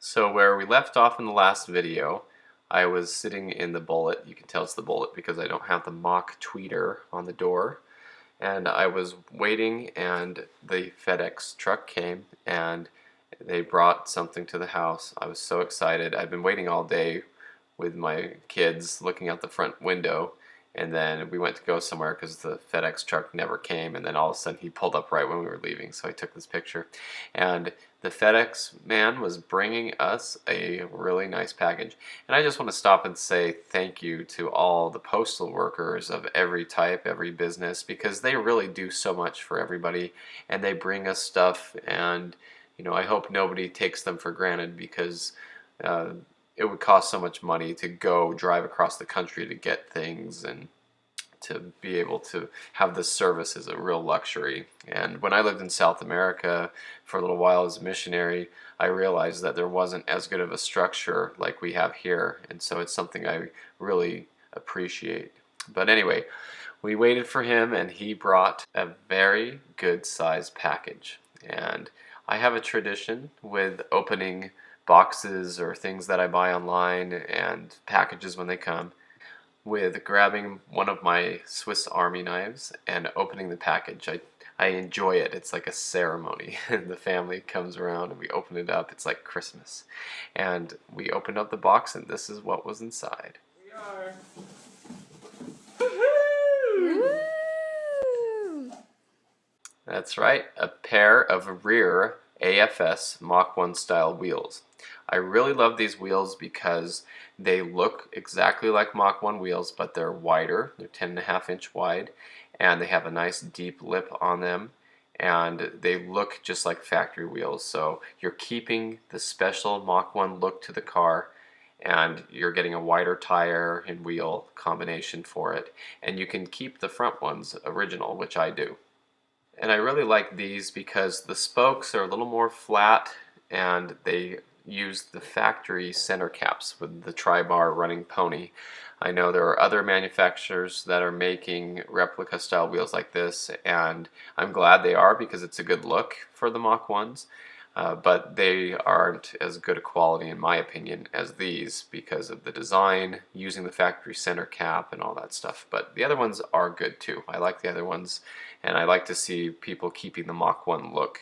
So where we left off in the last video, I was sitting in the Bullet. You can tell it's the Bullet because I don't have the Mach tweeter on the door. And I was waiting and the FedEx truck came and they brought something to the house. I was so excited. I've been waiting all day with my kids looking out the front window, and then we went to go somewhere because the FedEx truck never came, and then all of a sudden he pulled up right when we were leaving, so I took this picture. And the FedEx man was bringing us a really nice package. And I just want to stop and say thank you to all the postal workers of every type, every business, because they really do so much for everybody, and they bring us stuff, and I hope nobody takes them for granted because uh, it would cost so much money to go drive across the country to get things, and to be able to have this service is a real luxury. And when I lived in South America for a little while as a missionary, I realized that there wasn't as good of a structure like we have here, and so it's something I really appreciate. But anyway, we waited for him and he brought a very good sized package. And I have a tradition with opening boxes or things that I buy online and packages when they come, with grabbing one of my Swiss Army knives and opening the package. I enjoy it. It's like a ceremony. The family comes around and we open it up. It's like Christmas. And we opened up the box and this is what was inside. We are. Woo! That's right, a pair of rear AFS Mach 1 style wheels. I really love these wheels because they look exactly like Mach 1 wheels, but they're wider. They're 10.5-inch wide, and they have a nice deep lip on them, and they look just like factory wheels. So you're keeping the special Mach 1 look to the car, and you're getting a wider tire and wheel combination for it, and you can keep the front ones original, which I do. And I really like these because the spokes are a little more flat, and they use the factory center caps with the tri-bar running pony. I know there are other manufacturers that are making replica style wheels like this, and I'm glad they are because it's a good look for the Mach 1s. But they aren't as good a quality, in my opinion, as these because of the design, using the factory center cap and all that stuff. But the other ones are good too. I like the other ones, and I like to see people keeping the Mach 1 look.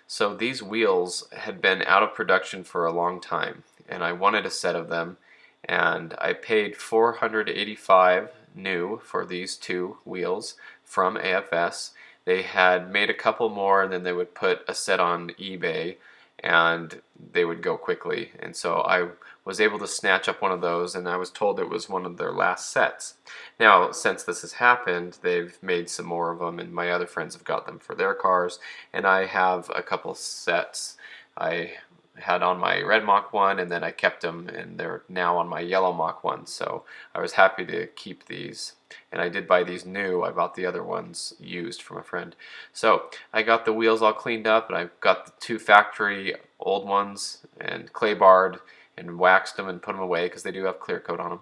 So these wheels had been out of production for a long time, and I wanted a set of them, and I paid $485 new for these two wheels from AFS. They had made a couple more, and then they would put a set on eBay and they would go quickly, and so I was able to snatch up one of those, and I was told it was one of their last sets. Now, since this has happened, they've made some more of them, and my other friends have got them for their cars, and I have a couple sets. I had on my red Mach 1, and then I kept them, and they're now on my yellow Mach 1, so I was happy to keep these. And I did buy these new. I bought the other ones used from a friend. So I got the wheels all cleaned up, and I got the two factory old ones and clay barred and waxed them and put them away because they do have clear coat on them.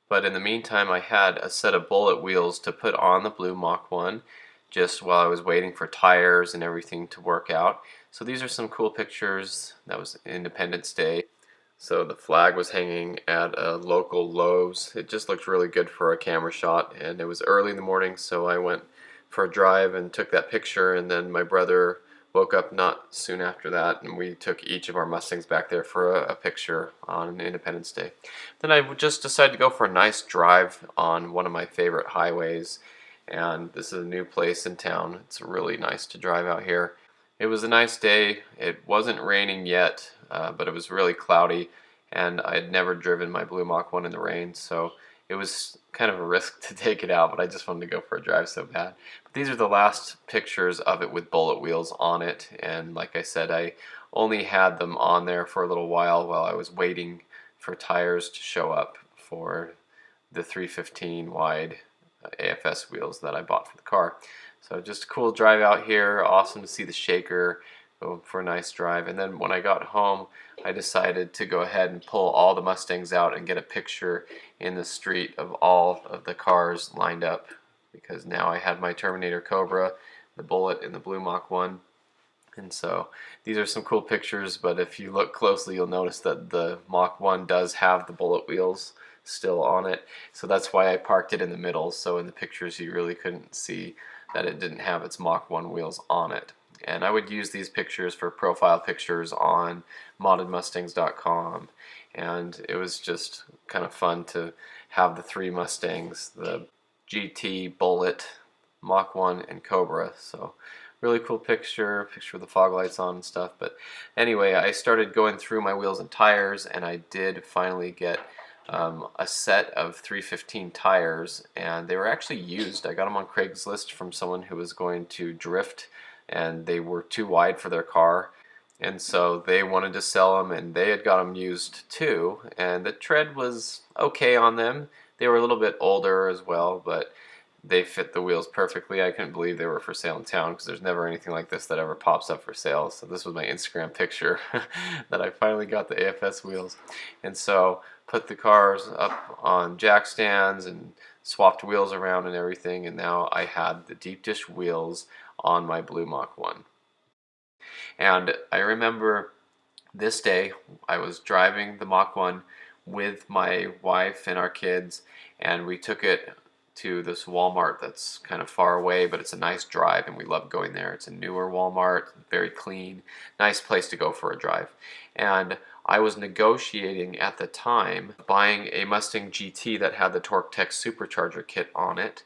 But in the meantime, I had a set of Bullet wheels to put on the blue Mach 1 just while I was waiting for tires and everything to work out. So these are some cool pictures. That was Independence Day. So the flag was hanging at a local Lowe's. It just looked really good for a camera shot, and it was early in the morning, so I went for a drive and took that picture, and then my brother woke up not soon after that, and we took each of our Mustangs back there for a picture on Independence Day. Then I just decided to go for a nice drive on one of my favorite highways, and this is a new place in town. It's really nice to drive out here. It was a nice day. It wasn't raining yet, but it was really cloudy, and I had never driven my blue Mach 1 in the rain, so it was kind of a risk to take it out, but I just wanted to go for a drive so bad. But these are the last pictures of it with Bullet wheels on it, and like I said, I only had them on there for a little while I was waiting for tires to show up for the 315 wide AFS wheels that I bought for the car. So just a cool drive out here, awesome to see the shaker, go for a nice drive. And then when I got home, I decided to go ahead and pull all the Mustangs out and get a picture in the street of all of the cars lined up, because now I had my Terminator Cobra, the Bullet, and the blue Mach 1. And so these are some cool pictures, but if you look closely, you'll notice that the Mach 1 does have the bullet wheels still on it. So that's why I parked it in the middle. So in the pictures, you really couldn't see that it didn't have its Mach 1 wheels on it. And I would use these pictures for profile pictures on moddedmustangs.com. And it was just kind of fun to have the three Mustangs, the GT, Bullet, Mach 1, and Cobra. So really cool picture with the fog lights on and stuff. But anyway, I started going through my wheels and tires, and I did finally get a set of 315 tires, and they were actually used. I got them on Craigslist from someone who was going to drift, and they were too wide for their car. And so they wanted to sell them, and they had got them used too. And the tread was okay on them. They were a little bit older as well, but they fit the wheels perfectly. I couldn't believe they were for sale in town because there's never anything like this that ever pops up for sale. So this was my Instagram picture that I finally got the AFS wheels. And so put the cars up on jack stands and swapped wheels around and everything, and now I had the deep dish wheels on my blue Mach 1. And I remember this day I was driving the Mach 1 with my wife and our kids, and we took it to this Walmart that's kind of far away, but it's a nice drive and we love going there. It's a newer Walmart, very clean, nice place to go for a drive. And I was negotiating at the time buying a Mustang GT that had the TorqueTech supercharger kit on it.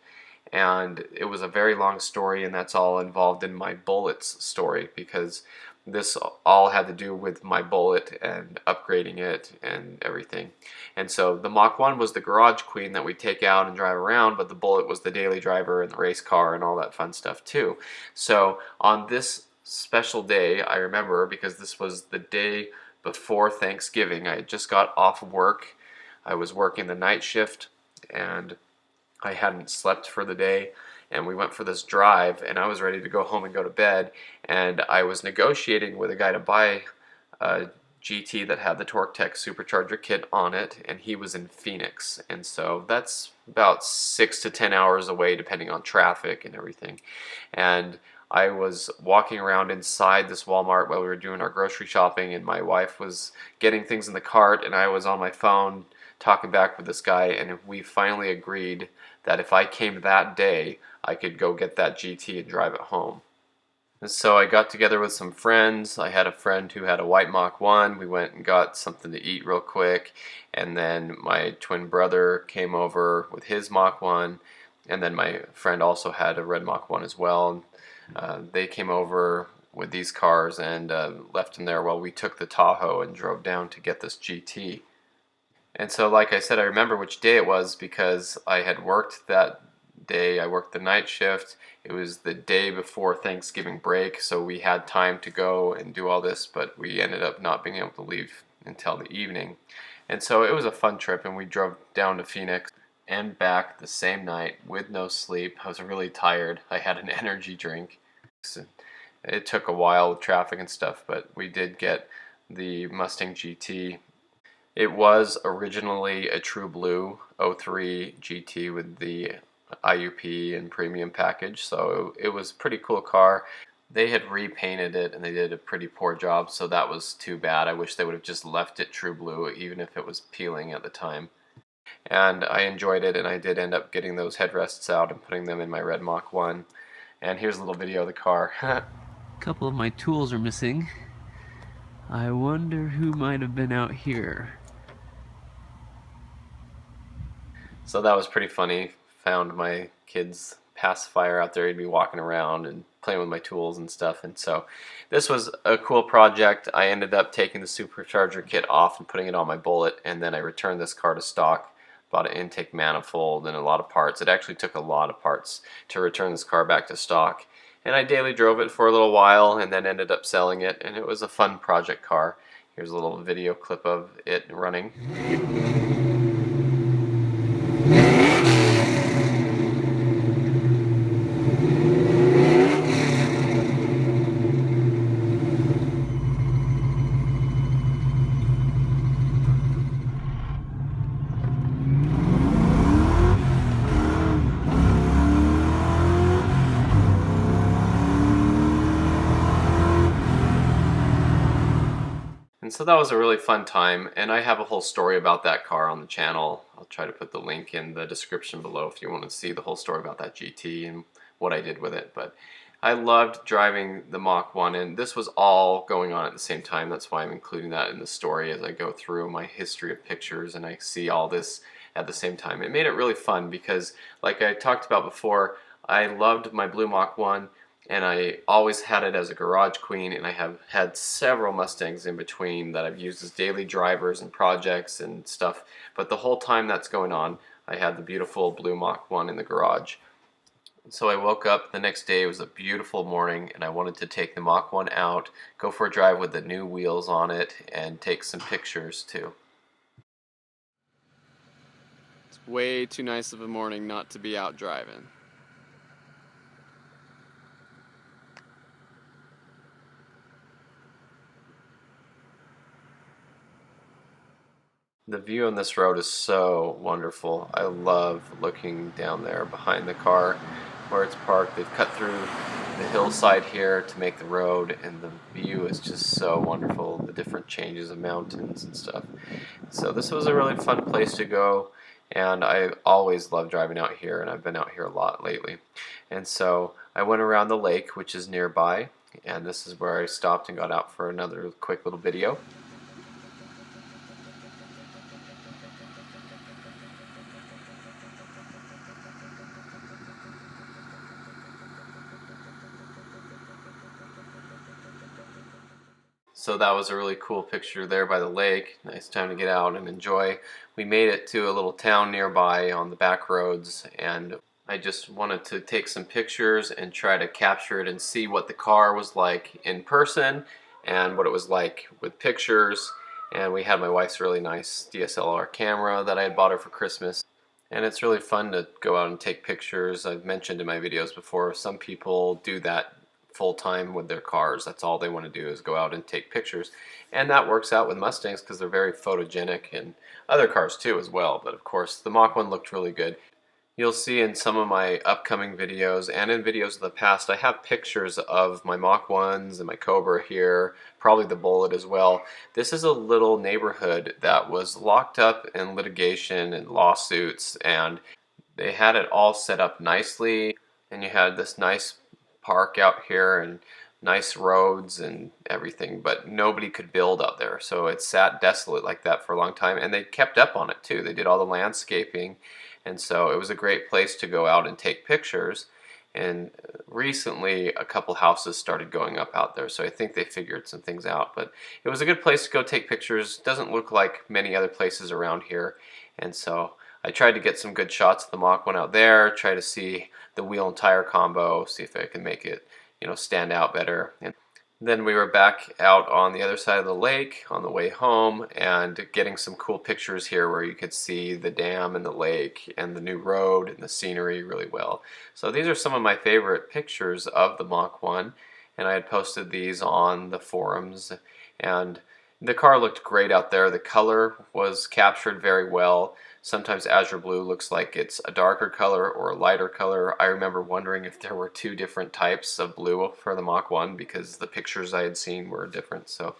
And it was a very long story, and that's all involved in my Bullets story, because this all had to do with my Bullet and upgrading it and everything. And so the Mach 1 was the garage queen that we take out and drive around, but the Bullet was the daily driver and the race car and all that fun stuff too. So on this special day, I remember, because this was the day before Thanksgiving, I had just got off of work. I was working the night shift, and I hadn't slept for the day, and we went for this drive, and I was ready to go home and go to bed, and I was negotiating with a guy to buy a GT that had the TorqueTech supercharger kit on it, and he was in Phoenix, and so that's about 6 to 10 hours away depending on traffic and everything. And I was walking around inside this Walmart while we were doing our grocery shopping, and my wife was getting things in the cart, and I was on my phone talking back with this guy, and we finally agreed that if I came that day, I could go get that GT and drive it home. And so I got together with some friends. I had a friend who had a white Mach 1. We went and got something to eat real quick, and then my twin brother came over with his Mach 1, and then my friend also had a red Mach 1 as well. They came over with these cars and left them there while we took the Tahoe and drove down to get this GT. And so, like I said, I remember which day it was because I had worked that day. I worked the night shift. It was the day before Thanksgiving break, so we had time to go and do all this, but we ended up not being able to leave until the evening. And so it was a fun trip, and we drove down to Phoenix and back the same night with no sleep. I was really tired. I had an energy drink. It took a while with traffic and stuff, but we did get the Mustang GT. It was originally a True Blue 03 GT with the IUP and premium package, so it was a pretty cool car. They had repainted it and they did a pretty poor job, so that was too bad. I wish they would have just left it True Blue, even if it was peeling at the time. And I enjoyed it, and I did end up getting those headrests out and putting them in my red Mach 1. And here's a little video of the car. A couple of my tools are missing. I wonder who might have been out here. So that was pretty funny. Found my kid's pacifier out there. He'd be walking around and playing with my tools and stuff. And so this was a cool project. I ended up taking the supercharger kit off and putting it on my Bullet, and then I returned this car to stock. Bought an intake manifold and a lot of parts. It actually took a lot of parts to return this car back to stock. And I daily drove it for a little while and then ended up selling it, and it was a fun project car. Here's a little video clip of it running. And so that was a really fun time, and I have a whole story about that car on the channel. I'll try to put the link in the description below if you want to see the whole story about that GT and what I did with it. But I loved driving the Mach 1, and this was all going on at the same time. That's why I'm including that in the story as I go through my history of pictures and I see all this at the same time. It made it really fun because, like I talked about before, I loved my blue Mach 1, and I always had it as a garage queen, and I have had several Mustangs in between that I've used as daily drivers and projects and stuff. But the whole time that's going on, I had the beautiful blue Mach 1 in the garage. So I woke up the next day. It was a beautiful morning, and I wanted to take the Mach 1 out, go for a drive with the new wheels on it, and take some pictures too. It's way too nice of a morning not to be out driving. The view on this road is so wonderful. I love looking down there behind the car where it's parked. They've cut through the hillside here to make the road, and the view is just so wonderful. The different changes of mountains and stuff. So this was a really fun place to go, and I always love driving out here, and I've been out here a lot lately. And so I went around the lake, which is nearby, and this is where I stopped and got out for another quick little video. So that was a really cool picture there by the lake. Nice time to get out and enjoy. We made it to a little town nearby on the back roads, and I just wanted to take some pictures and try to capture it and see what the car was like in person and what it was like with pictures. And we had my wife's really nice DSLR camera that I had bought her for Christmas. And it's really fun to go out and take pictures. I've mentioned in my videos before, some people do that full time with their cars. That's all they want to do is go out and take pictures. And that works out with Mustangs because they're very photogenic, and other cars too as well. But of course the Mach 1 looked really good. You'll see in some of my upcoming videos and in videos of the past, I have pictures of my Mach 1s and my Cobra here, probably the Bullet as well. This is a little neighborhood that was locked up in litigation and lawsuits, and they had it all set up nicely, and you had this nice park out here and nice roads and everything, but nobody could build out there, so it sat desolate like that for a long time. And they kept up on it too. They did all the landscaping, and so it was a great place to go out and take pictures. And recently a couple houses started going up out there, so I think they figured some things out. But it was a good place to go take pictures. Doesn't look like many other places around here, and so I tried to get some good shots of the Mach 1 out there, try to see the wheel and tire combo, see if I can make it, stand out better. And then we were back out on the other side of the lake on the way home and getting some cool pictures here where you could see the dam and the lake and the new road and the scenery really well. So these are some of my favorite pictures of the Mach 1, and I had posted these on the forums, and the car looked great out there. The color was captured very well. Sometimes azure blue looks like it's a darker color or a lighter color. I remember wondering if there were two different types of blue for the Mach 1 because the pictures I had seen were different. So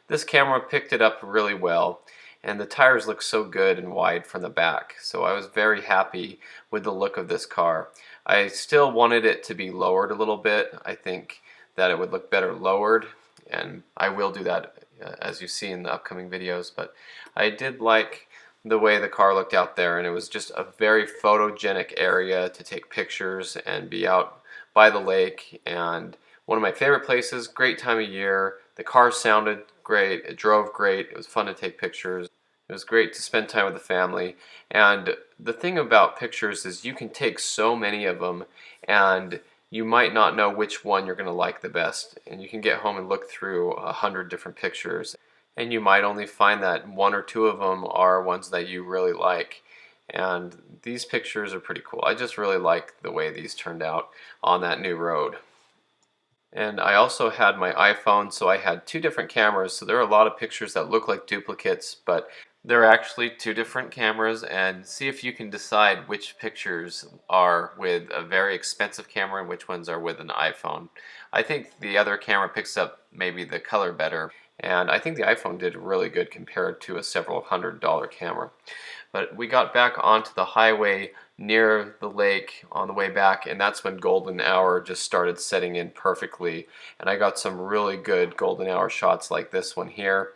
this camera picked it up really well, and the tires look so good and wide from the back. So I was very happy with the look of this car. I still wanted it to be lowered a little bit. I think that it would look better lowered, and I will do that as you see in the upcoming videos. But I did like the way the car looked out there, and it was just a very photogenic area to take pictures and be out by the lake, and one of my favorite places. Great time of year. The car sounded great, it drove great, it was fun to take pictures. It was great to spend time with the family. And the thing about pictures is you can take so many of them, and you might not know which one you're going to like the best, and you can get home and look through 100 different pictures, and you might only find that one or two of them are ones that you really like. And these pictures are pretty cool. I just really like the way these turned out on that new road. And I also had my iPhone, so I had two different cameras, so there are a lot of pictures that look like duplicates, but they're actually two different cameras. And see if you can decide which pictures are with a very expensive camera and which ones are with an iPhone. I think the other camera picks up maybe the color better, and I think the iPhone did really good compared to a several $100 camera. But we got back onto the highway near the lake on the way back, and that's when golden hour just started setting in perfectly, and I got some really good golden hour shots like this one here,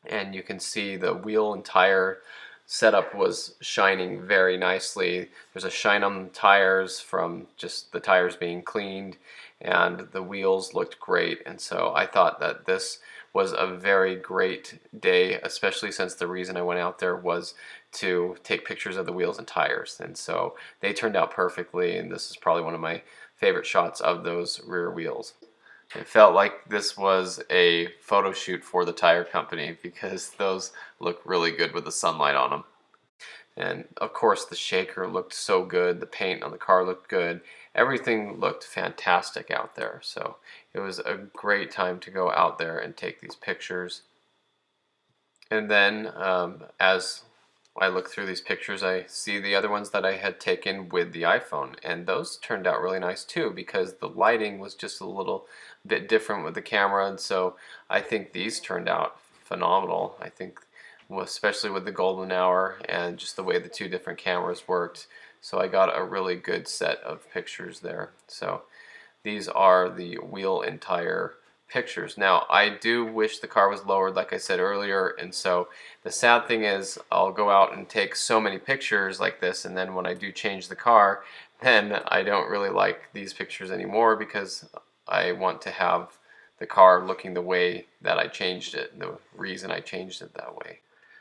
and you can see the wheel and tire setup was shining very nicely. There's a shine on the tires from just the tires being cleaned, and the wheels looked great, and so I thought that this was a very great day, especially since the reason I went out there was to take pictures of the wheels and tires, and so they turned out perfectly, and this is probably one of my favorite shots of those rear wheels. It felt like this was a photo shoot for the tire company because those look really good with the sunlight on them. And of course the shaker looked so good, the paint on the car looked good, everything looked fantastic out there. So it was a great time to go out there and take these pictures. And then as I look through these pictures, I see the other ones that I had taken with the iPhone, and those turned out really nice too because the lighting was just a little bit different with the camera, and so I think these turned out phenomenal. I think, well, especially with the golden hour and just the way the two different cameras worked, so I got a really good set of pictures there. So these are the wheel and tire pictures. Now, I do wish the car was lowered, like I said earlier, and so the sad thing is I'll go out and take so many pictures like this, and then when I do change the car, then I don't really like these pictures anymore because I want to have the car looking the way that I changed it, the reason I changed it that way.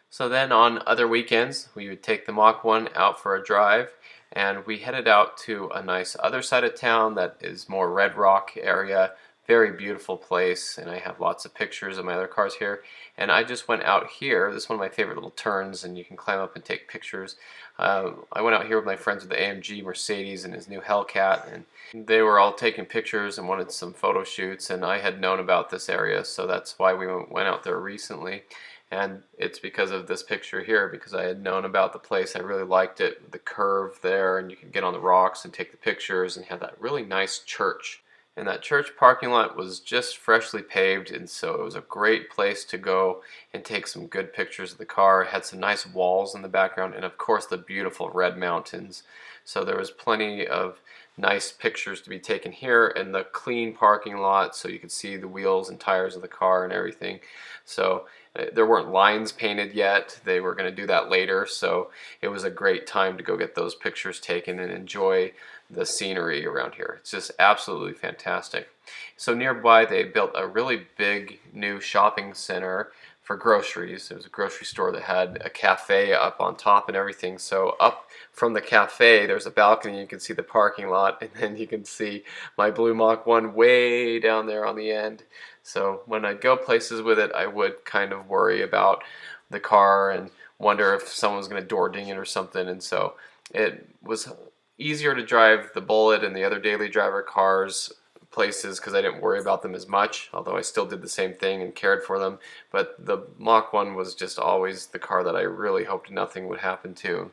So then on other weekends, we would take the Mach 1 out for a drive, and we headed out to a nice other side of town that is more Red Rock area. Very beautiful place, and I have lots of pictures of my other cars here. And I just went out here. This is one of my favorite little turns, and you can climb up and take pictures. I went out here with my friends with the AMG Mercedes and his new Hellcat, and they were all taking pictures and wanted some photo shoots, and I had known about this area, so that's why we went out there recently. And it's because of this picture here, because I had known about the place. I really liked it, the curve there, and you could get on the rocks and take the pictures, and have that really nice church. And that church parking lot was just freshly paved, and so it was a great place to go and take some good pictures of the car. It had some nice walls in the background, and of course the beautiful red mountains. So there was plenty of nice pictures to be taken here in the clean parking lot, so you could see the wheels and tires of the car and everything. So there weren't lines painted yet. They were going to do that later, so it was a great time to go get those pictures taken and enjoy the scenery around here. It's just absolutely fantastic. So nearby they built a really big new shopping center for groceries. It was a grocery store that had a cafe up on top and everything. So up from the cafe there's a balcony, you can see the parking lot, and then you can see my blue Mach 1 way down there on the end. So when I go places with it, I would kind of worry about the car and wonder if someone was going to door ding it or something, and so it was easier to drive the Bullet and the other daily driver cars places because I didn't worry about them as much, although I still did the same thing and cared for them. But the Mach 1 was just always the car that I really hoped nothing would happen to,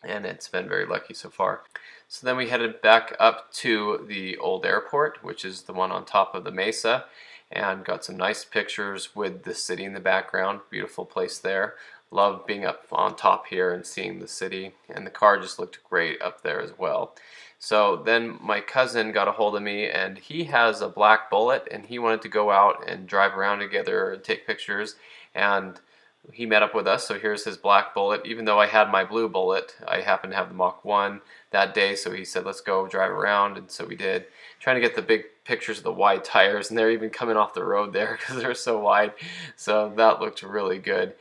and it's been very lucky so far. So then we headed back up to the old airport, which is the one on top of the mesa, and got some nice pictures with the city in the background. Beautiful place there. Loved being up on top here and seeing the city, and the car just looked great up there as well. So then my cousin got a hold of me, and he has a black Bullet, and he wanted to go out and drive around together and take pictures, and he met up with us. So here's his black Bullet. Even though I had my blue Bullet, I happened to have the Mach 1 that day, so he said let's go drive around, and so we did, trying to get the big pictures of the wide tires, and they're even coming off the road there because they're so wide. So that looked really good.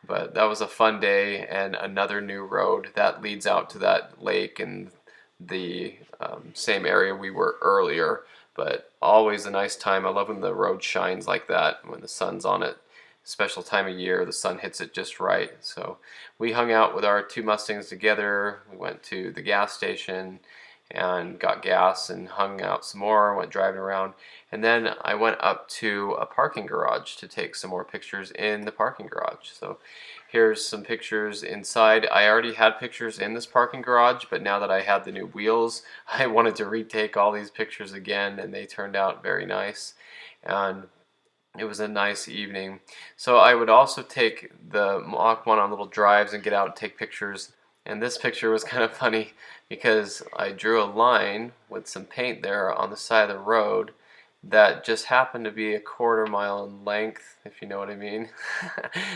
But that was a fun day, and another new road that leads out to that lake and the same area we were earlier. But always a nice time. I love when the road shines like that, when the sun's on it. Special time of year, the sun hits it just right. So we hung out with our two Mustangs together. We went to the gas station and got gas and hung out some more, went driving around, and then I went up to a parking garage to take some more pictures in the parking garage. So here's some pictures inside. I already had pictures in this parking garage, but now that I had the new wheels, I wanted to retake all these pictures again, and they turned out very nice. And It was a nice evening. So I would also take the Mach 1 on little drives and get out and take pictures. And this picture was kind of funny because I drew a line with some paint there on the side of the road that just happened to be a quarter-mile in length, if you know what I mean.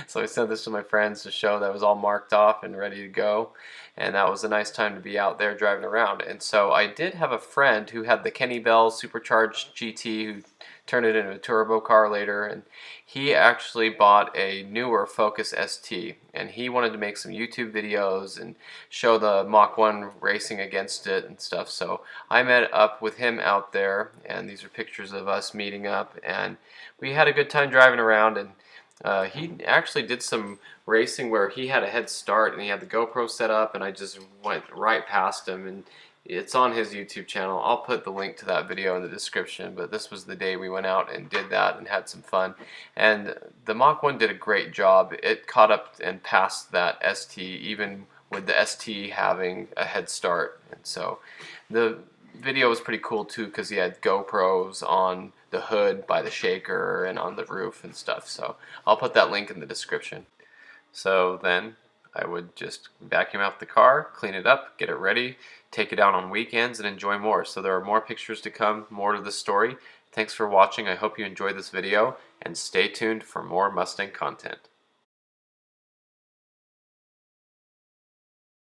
So I sent this to my friends to show that it was all marked off and ready to go. And that was a nice time to be out there driving around. And so I did have a friend who had the Kenny Bell Supercharged GT who turned it into a turbo car later, and he actually bought a newer Focus ST, and he wanted to make some YouTube videos and show the Mach 1 racing against it and stuff. So I met up with him out there, and these are pictures of us meeting up, and we had a good time driving around. And he actually did some racing where he had a head start and he had the GoPro set up, and I just went right past him, and it's on his YouTube channel. I'll put the link to that video in the description, but this was the day we went out and did that and had some fun. And the Mach 1 did a great job. It caught up and passed that ST, even with the ST having a head start. And so the video was pretty cool too, because he had GoPros on the hood by the shaker and on the roof and stuff. So I'll put that link in the description. So then I would just vacuum out the car, clean it up, get it ready, take it out on weekends, and enjoy more. So there are more pictures to come, more to the story. Thanks for watching. I hope you enjoyed this video, and stay tuned for more Mustang content.